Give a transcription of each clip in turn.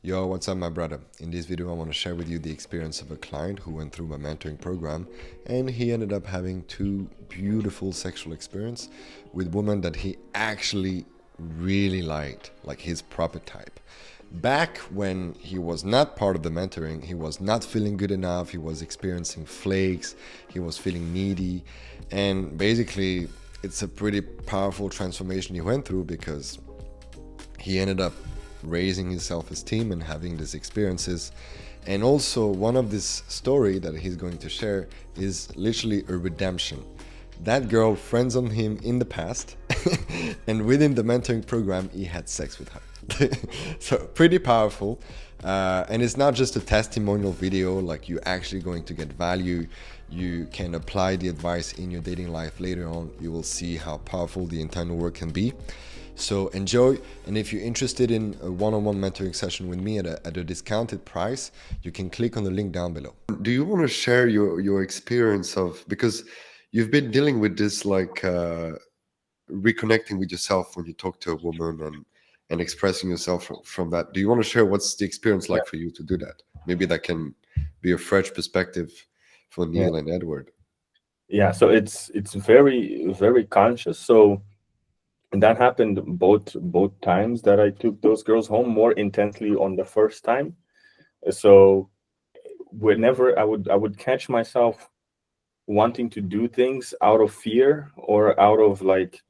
Yo, what's up, my brother? In this video, I want to share with you the experience of a client who went through my mentoring program, and he ended up having two beautiful sexual experience with women that he actually really liked, like his proper type. Back when he was not part of the mentoring, he was not feeling good enough, he was experiencing flakes, he was feeling needy, and basically, it's a pretty powerful transformation he went through because he ended up raising his self-esteem and having these experiences. And also, one of this story that he's going to share is literally a redemption. That girl friends on him in the past, and within the mentoring program he had sex with her. So pretty powerful. And it's not just a testimonial video, like you're actually going to get value. You can apply the advice in your dating life later on. You will see how powerful the internal work can be. So enjoy, and if you're interested in a one-on-one mentoring session with me at a discounted price, you can click on the link down below. Do you want to share your experience of, because you've been dealing with this, like reconnecting with yourself when you talk to a woman and expressing yourself from that. Do you want to share what's the experience Yeah, like for you to do that? Maybe that can be a fresh perspective for yeah, Neil and Edward. yeah. So it's very conscious. So that happened both times that I took those girls home more intensely on the first time. So whenever I would catch myself wanting to do things out of fear or out of like,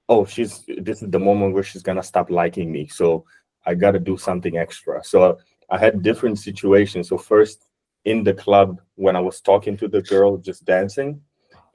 oh, she's this is the moment where she's gonna stop liking me. So I gotta do something extra. So I had different situations. So first in the club when I was talking to the girl just dancing,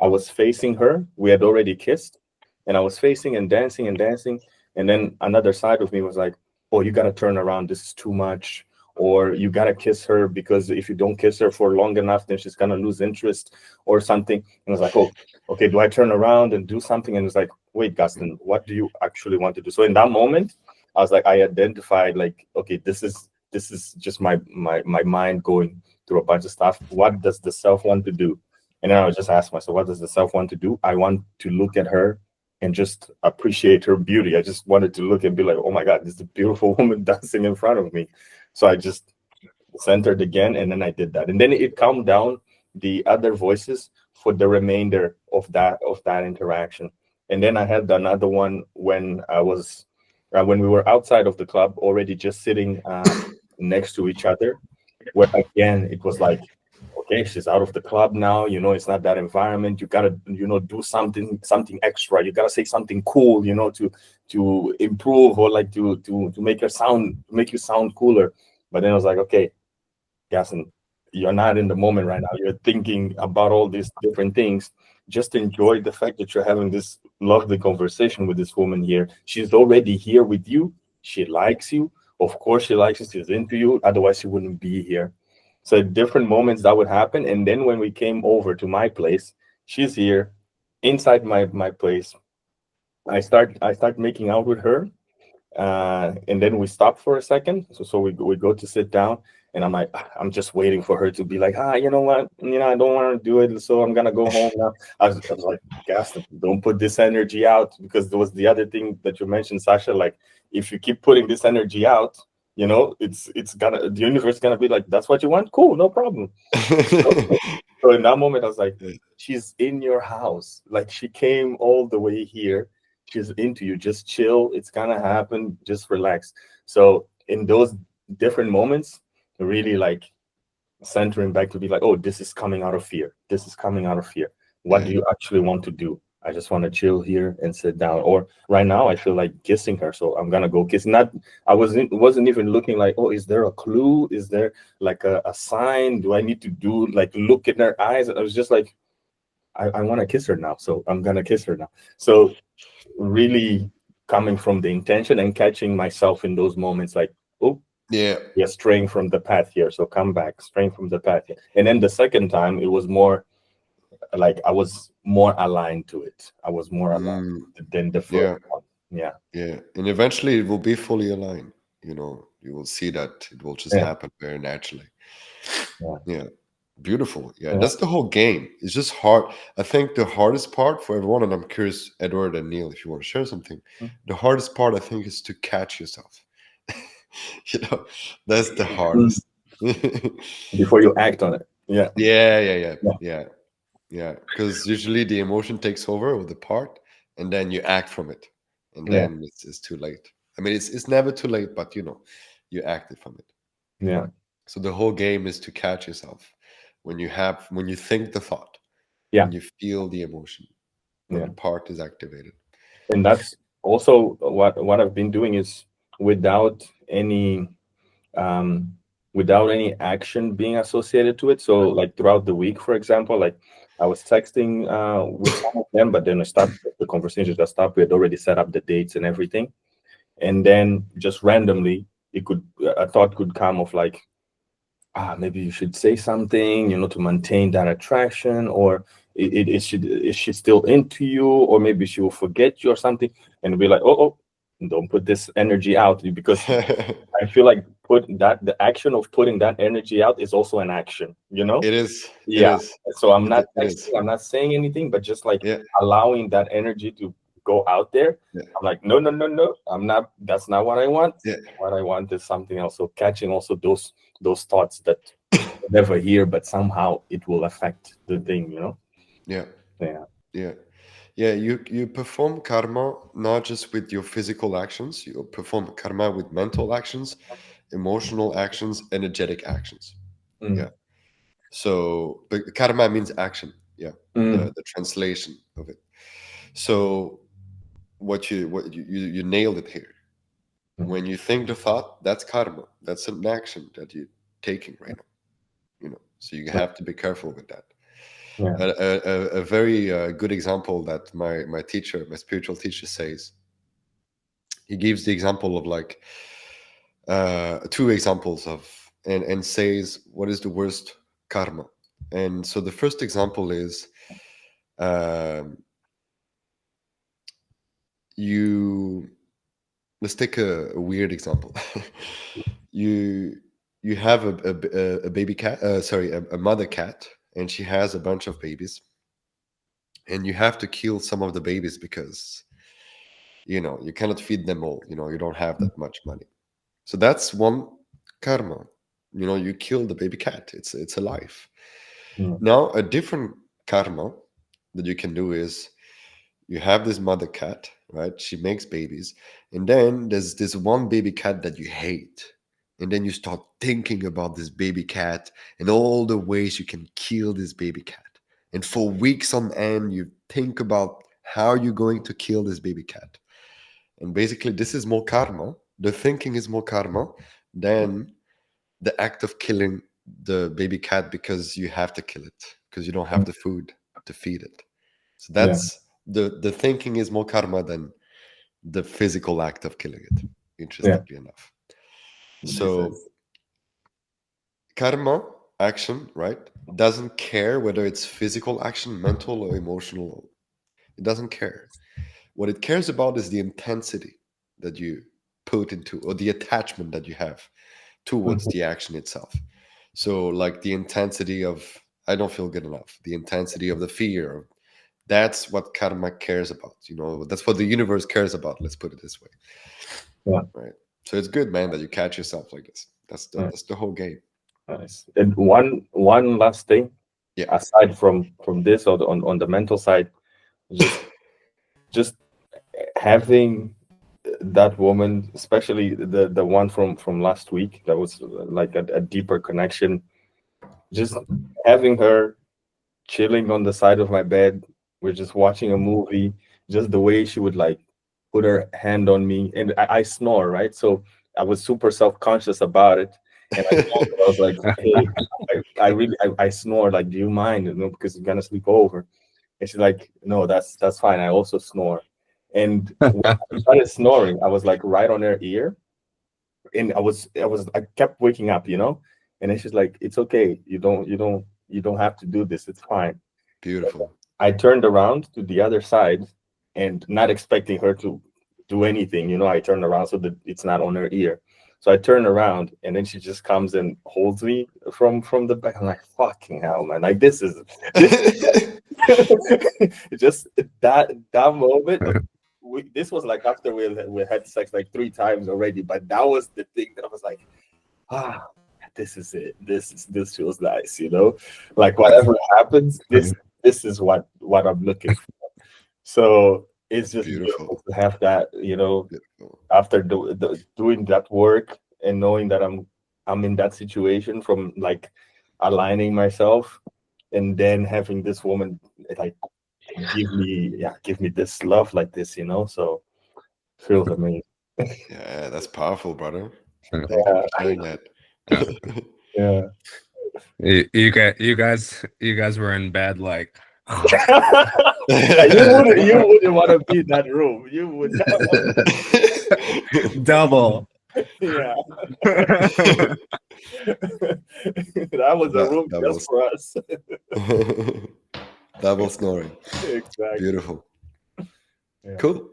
I was facing her. We had already kissed, and I was facing and dancing and dancing. And then another side of me was like, "Oh, you gotta turn around. This is too much." Or you gotta kiss her because if you don't kiss her for long enough, then she's gonna lose interest or something. And I was like, "Oh, okay. Do I turn around and do something?" And it's like, "Wait, Gaston, what do you actually want to do?" So in that moment, I was like, I identified like, okay, this is just my mind going through a bunch of stuff. What does the self want to do? And then I would just ask myself, what does the self want to do? I want to look at her and just appreciate her beauty. I just wanted to look and be like, oh my God, this is a beautiful woman dancing in front of me. So I just centered again, and then I did that. And then it calmed down the other voices for the remainder of that interaction. And then I had another one when I was when we were outside of the club, already just sitting next to each other, where again it was like, okay, she's out of the club now, it's not that environment. You gotta, do something extra. You gotta say something cool, to improve, or like to make you sound cooler. But then I was like, okay, Gaston, you're not in the moment right now. You're thinking about all these different things. Just enjoy the fact that you're having this lovely conversation with this woman here. She's already here with you. She likes you. Of course, she likes you. She's into you. Otherwise, she wouldn't be here. So, at different moments that would happen. And then when we came over to my place, she's here inside my place. I start making out with her, and then we stop for a second. So we go to sit down, and I'm like, I'm just waiting for her to be like, you know what, I don't want to do it, so I'm gonna go home now. I was like, gas, don't put this energy out, because there was the other thing that you mentioned, Sasha. Like, if you keep putting this energy out, it's gonna the universe gonna be like, that's what you want, cool, no problem. So in that moment, I was like, she's in your house. Like, she came all the way here. She's into you. Just chill. It's gonna happen. Just relax. So in those different moments, really like centering back to be like, oh, this is coming out of fear. This is coming out of fear. What do Yeah. you actually want to do? I just want to chill here and sit down. Or right now, I feel like kissing her, so I'm gonna go kiss. Not, I wasn't even looking like, oh, is there a clue? Is there like a sign? Do I need to do like look in her eyes? I was just like, I want to kiss her now, so I'm gonna kiss her now. So really coming from the intention and catching myself in those moments, like, oh, Yeah. we are straying from the path here, so come back, straying from the path here. And then the second time, it was more like I was more aligned to it. I was more aligned Mm, than the first yeah. one. Yeah, Yeah. And eventually it will be fully aligned. You will see that it will just yeah, happen very naturally. yeah, Yeah. Beautiful. Yeah. yeah. That's the whole game. It's just hard. I think the hardest part for everyone, and I'm curious, Edward and Neil, if you want to share something, the hardest part, I think, is to catch yourself. You know, that's the Mm. hardest. Yeah, Before you act on it. Yeah. yeah, yeah, Yeah. yeah, yeah. Because usually the emotion takes over with the part, and then you act from it, and Yeah. then it's too late. I mean, it's never too late, but you acted from it. Yeah. So the whole game is to catch yourself when you think the thought, Yeah. when you feel the emotion, when Yeah. the part is activated. And that's also what I've been doing is without any um without any action being associated to it. So like throughout the week, for example, like I was texting with some of them, but then I stopped the conversation just stopped. We had already set up the dates and everything. And then just randomly it could a thought could come of like, maybe you should say something, to maintain that attraction, or is she still into you, or maybe she will forget you or something, and be like, oh, don't put this energy out, because I feel like put that the action of putting that energy out is also an action, It is. It yeah. is. So I'm not It texting, is. I'm not saying anything, but just like Yeah. allowing that energy to go out there. Yeah. I'm like, no, no, no, no. I'm not, that's not what I want. Yeah. What I want is something else. So catching also those thoughts that you never hear, but somehow it will affect the thing. Yeah. Yeah. Yeah. Yeah. You perform karma not just with your physical actions. You perform karma with mental actions, emotional actions, energetic actions. Mm. Yeah. So, but karma means action. Yeah. Mm. The translation of it. So what you nailed it here. Mm. When you think the thought, that's karma. That's an action that you're taking right now. So you have to be careful with that. Yeah. A very good example that my teacher, my spiritual teacher, says. He gives the example of like two examples of and says what is the worst karma. And so the first example is um, you. Let's take a weird example. you you have a baby cat. Sorry, a mother cat, and she has a bunch of babies, and you have to kill some of the babies because you cannot feed them all. You don't have that much money. So that's one karma. You kill the baby cat. It's a life. Mm. Now a different karma that you can do is you have this mother cat, right? She makes babies, and then there's this one baby cat that you hate, and then you start thinking about this baby cat and all the ways you can kill this baby cat, and for weeks on end you think about how you're going to kill this baby cat. And basically, this is more karma. The thinking is more karma than the act of killing the baby cat because you have to kill it because you don't have the food to feed it. So Yeah. that's the thinking is more karma than the physical act of killing it. Yeah. Interestingly enough. Makes So sense. karma action, right, doesn't care whether it's physical action, mental or emotional. It doesn't care. What it cares about is the intensity that you put into or the attachment that you have towards Mhm. the action itself. So, like the intensity of I don't feel good enough, the intensity of the fear. That's what karma cares about. That's what the universe cares about. Let's put it this way, Yeah. right? So it's good, man, that you catch yourself like this. That's the Yeah. that's the whole game. Nice. And one last thing, Yeah. aside from this, or on the mental side, just having that woman, especially the one from last week, that was like a deeper connection. Just having her chilling on the side of my bed, we're just watching a movie. Just the way she would like put her hand on me, and I snore, right? So I was super self-conscious about it, and I told her, I was like, hey, I really I snore. Like, do you mind? Because you're gonna sleep over. And she's like, no, that's fine. I also snore. And when I started snoring, I was like right on her ear, and I kept waking up. And then she's like, it's okay. You don't have to do this. It's fine. Beautiful. I turned around to the other side, and not expecting her to do anything. I turned around so that it's not on her ear. So I turn around, and then she just comes and holds me from the back. I'm like, fucking hell, man! Like, this just that moment this was like after we had sex like 3 times already, but that was the thing that I was like, ah, this is it. This feels nice, you know. Like whatever happens, this is what I'm looking for. So it's That's just beautiful beautiful. to have that, you know, Beautiful. after doing that work and knowing that I'm in that situation, from like aligning myself, and then having this woman like give me this love like this, you know. So feels amazing. Yeah, that's powerful, brother. Yeah. Thank you for sharing that. Yeah. Yeah. You guys were in bed like Yeah, you wouldn't want to be in that room. You would not want double. yeah. That was a room That just was for us. double snoring. Exactly. Beautiful. Yeah. Cool.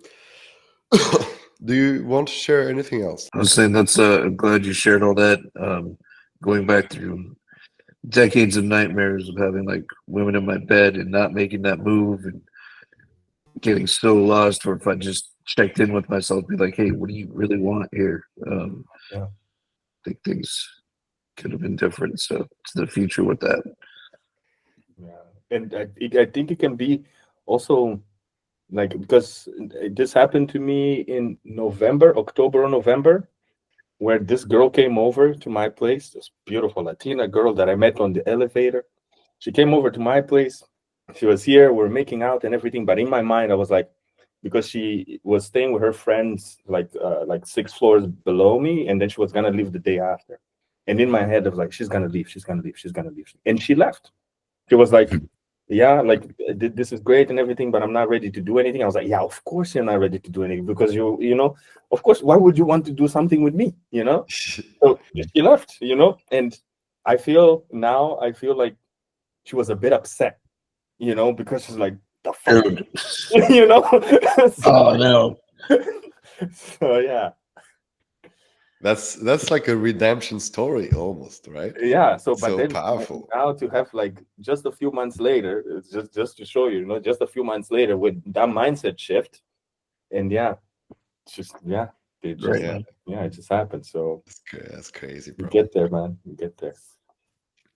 Do you want to share anything else? I was saying that's I'm glad you shared all that. Going back through decades of nightmares of having like women in my bed and not making that move and getting so lost, or if I just checked in with myself, be like, hey, what do you really want here? Yeah. I think things could have been different. So to the future with that. Yeah. And I think it can be also like, because this happened to me in October or November, where this girl came over to my place, this beautiful Latina girl that I met on the elevator. She came over to my place. She was here, we're making out and everything. But in my mind, I was like, because she was staying with her friends like 6 floors below me, and then she was gonna leave the day after. And in my head, I was like, she's gonna leave, she's gonna leave, she's gonna leave. And she left. She was like, yeah, like this is great and everything, but I'm not ready to do anything. I was like, yeah, of course you're not ready to do anything, because you know, of course, why would you want to do something with me, you know? So she left, you know. And I feel like she was a bit upset, you know, because she's like, the fuck, Dude. you know. Oh no. So yeah. That's like a redemption story almost, right? Yeah. So but So then powerful. now to have like just a few months later, it's just to show you, you know, just a few months later with that mindset shift. And yeah, it's just it just Yeah. it just happened. So That's crazy, you bro. get there, man. You get there.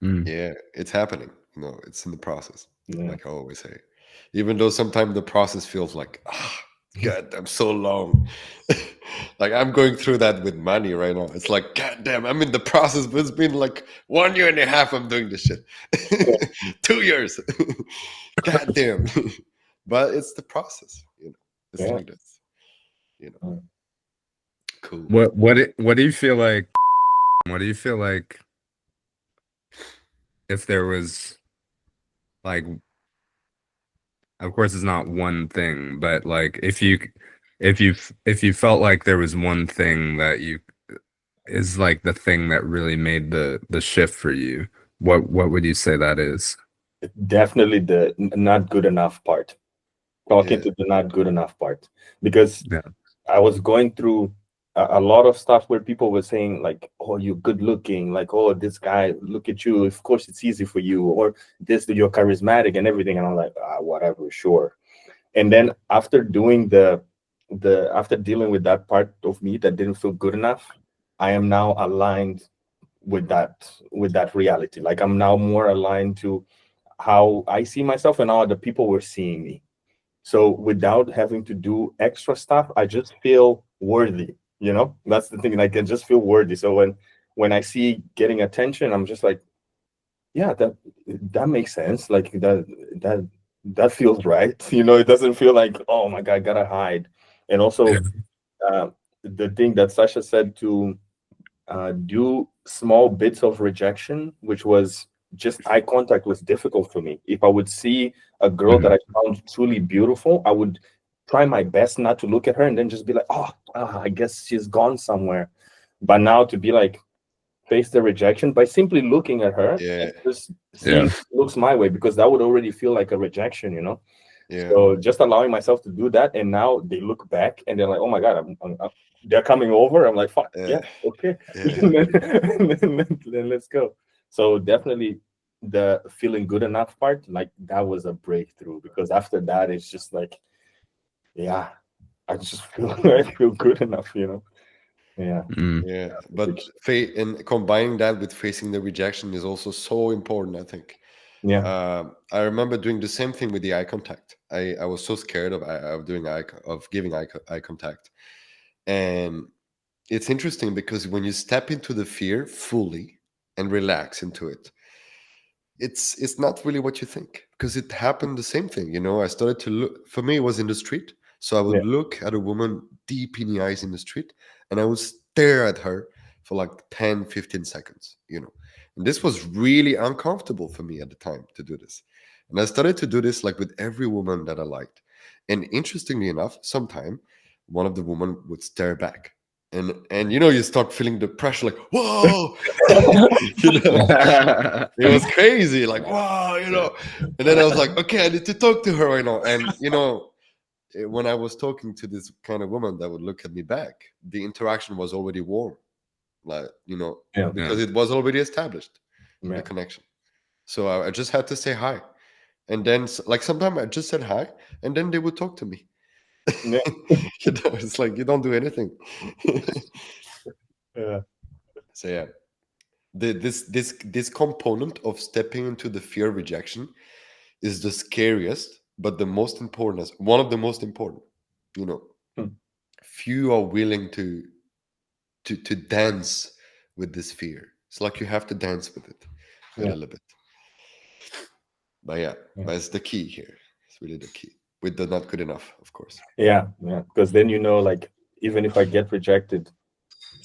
Yeah, it's happening. No, it's in the process. Yeah. Like I always say. Even though sometimes the process feels like, God, I'm so long. Like I'm going through that with money right now. It's like, God damn, I'm in the process, but it's been like 1.5 years I'm doing this shit. 2 years. God damn. But it's the process, you know. It's Yeah. like this. You know. Cool. What do you feel like? What do you feel like if there was like, of course it's not one thing, but like if you felt like there was one thing that you is like the thing that really made the shift for you, what would you say that is? Definitely the not good enough part. Talking Yeah. to the not good enough part, because Yeah. I was going through a lot of stuff where people were saying like, "Oh, you're good looking," like, "Oh, this guy, look at you. Of course, it's easy for you," or "This, you're charismatic and everything." And I'm like, whatever, sure. And then after doing after dealing with that part of me that didn't feel good enough, I am now aligned with that reality. Like I'm now more aligned to how I see myself and how other people were seeing me. So without having to do extra stuff, I just feel worthy. You know, that's the thing. Like I just feel worthy. So when I see getting attention, I'm just like, yeah, that makes sense. Like that feels right. You know, it doesn't feel like, oh my God, gotta hide. And also, uh, the thing that Sasha said to do small bits of rejection, which was just eye contact, was difficult for me. If I would see a girl that I found truly beautiful, I would try my best not to look at her and then just be like, oh, I guess she's gone somewhere. But now to be like, face the rejection by simply looking at her Yeah. and just seeing Yeah. if it looks my way, because that would already feel like a rejection, you know? Yeah. So just allowing myself to do that. And now they look back and they're like, oh my God, they're coming over. I'm like, fuck, yeah, okay. Yeah. Then let's go. So definitely the feeling good enough part, like that was a breakthrough, because after that, it's just like, yeah, I just feel I feel good enough, you know. Yeah. Yeah, but and combining that with facing the rejection is also so important, I think. Yeah. I remember doing the same thing with the eye contact. I was so scared of doing of giving eye contact, and it's interesting because when you step into the fear fully and relax into it, it's not really what you think, because it happened the same thing. I started to look. For me, it was in the street, so I would Yeah. look at a woman deep in the eyes in the street, and I would stare at her for like 10, 15 seconds. And this was really uncomfortable for me at the time to do this. And I started to do this like with every woman that I liked. And interestingly enough, sometime one of the women would stare back, and you start feeling the pressure, like, whoa. you know it was crazy, like, wow. And then I was like, okay, I need to talk to her right now. And when I was talking to this kind of woman that would look at me back, the interaction was already warm, like, Yeah. because it was already established, the Yeah. connection. So I just had to say hi. And then, like, sometimes I just said hi, and then they would talk to me. Yeah. It's like you don't do anything. Yeah. So yeah, this component of stepping into the fear of rejection is the scariest, but the most important, as one of the most important. You know, Hmm. Few are willing to dance with this fear. It's like you have to dance with it a Yeah. little bit. But yeah, Yeah. but it's the key here. It's really the key. With the not good enough, of course. Yeah. Because then like, even if I get rejected,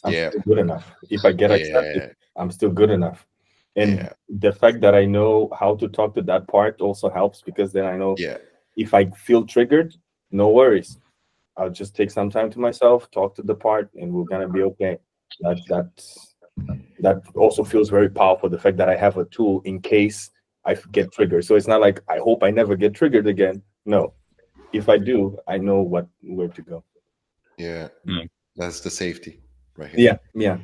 I'm Yeah, still good enough. If I get accepted, yeah, I'm still good enough. And yeah, the fact that I know how to talk to that part also helps, because then I know yeah, if I feel triggered, no worries. I'll just take some time to myself, talk to the part, and we're gonna be okay. That also feels very powerful. The fact that I have a tool in case I get triggered. So it's not like I hope I never get triggered again. No, if I do, I know where to go. yeah. Mm. That's the safety right here. Yeah, yeah,